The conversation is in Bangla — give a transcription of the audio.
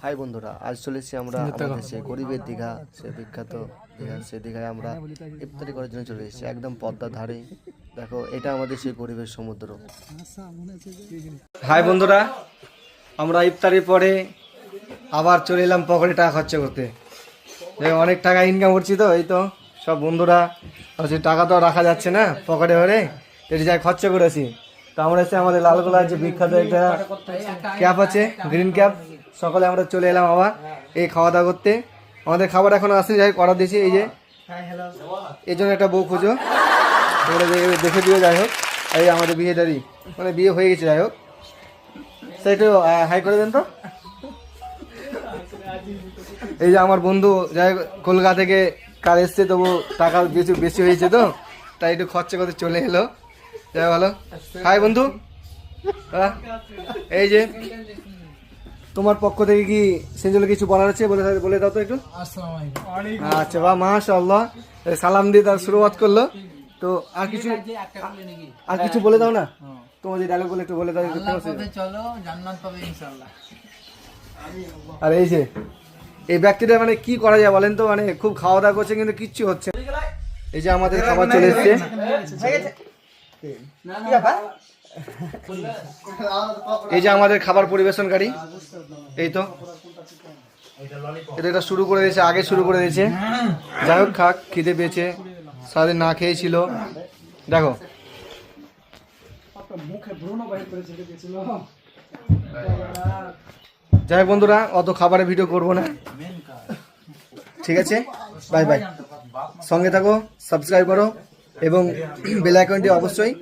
হাই বন্ধুরা, আজ চলেছি আমরা আমাদের সেই গরিবের দীঘা, সে বিখ্যাত দীঘা, সে দীঘায় আমরা ইফতারি করার জন্য চলে এসেছি একদম পদ্মার ধারে। দেখো, এটা আমাদের সেই গরিবের সমুদ্র। হাই বন্ধুরা, আমরা ইফতারির পরে আবার চলে এলাম পকেটে টাকা খরচা করতে। অনেক টাকা ইনকাম করছি তো, এই তো সব বন্ধুরা হচ্ছে, টাকা তো রাখা যাচ্ছে না পকেটে ভরে, এটি যাই খরচা করেছি। তো আমরা এসে আমাদের লালগোলার যে বিখ্যাত একটা ক্যাপ আছে, গ্রিন ক্যাপ, সকালে আমরা চলে এলাম আবার এই খাওয়া দাওয়া করতে। আমাদের খাবার এখনো আসেনি, যাই অর্ডার দিয়েছি। এই যে এই জন্য একটা বউ খুঁজো, তোমরা দেখে দিও। যাই হোক, এই আমাদের বিয়েটারই মানে বিয়ে হয়ে গেছে। যাই হোক, সেটা একটু হাই করে দেন তো। এই যে আমার বন্ধু, যাই হোক কলকাতা থেকে কার এসছে, তবু টাকা বেশি হয়েছে তো, তাই একটু খরচা করতে চলে এলো। যাই ভালো। হাই বন্ধু, এই যে তোমার পক্ষ থেকে কি সেজন্য কিছু বলার আছে, বলে দাও তো একটু। আচ্ছা, বাহ, মাশাআল্লাহ, সালাম দিয়ে তার শুরুয়াত করলো। তো আর কিছু বলে দাও না, তোমার যে ডায়লগ বলে একটু বলে দাও। আর এই যে এই ব্যক্তিটা মানে কি করা যায় বলেন তো, মানে খুব খাওয়া দাওয়া করছে কিন্তু কিচ্ছু হচ্ছে। এই যে আমাদের খাবার চলে এসছে, এই যে আমাদের খাবার পরিবেশনকারী, এই তো এটা শুরু করে দিয়েছে, আগে শুরু করে দিয়েছে। যাই হোক, খাক, খিদে পেয়েছে, সারাদিন না খেয়েছিল। দেখো, যাই হোক বন্ধুরা, অত খাবারের ভিডিও করবো না, ঠিক আছে? বাই বাই, সঙ্গে থাকো, সাবস্ক্রাইব করো এবং বেল আইকনটি অবশ্যই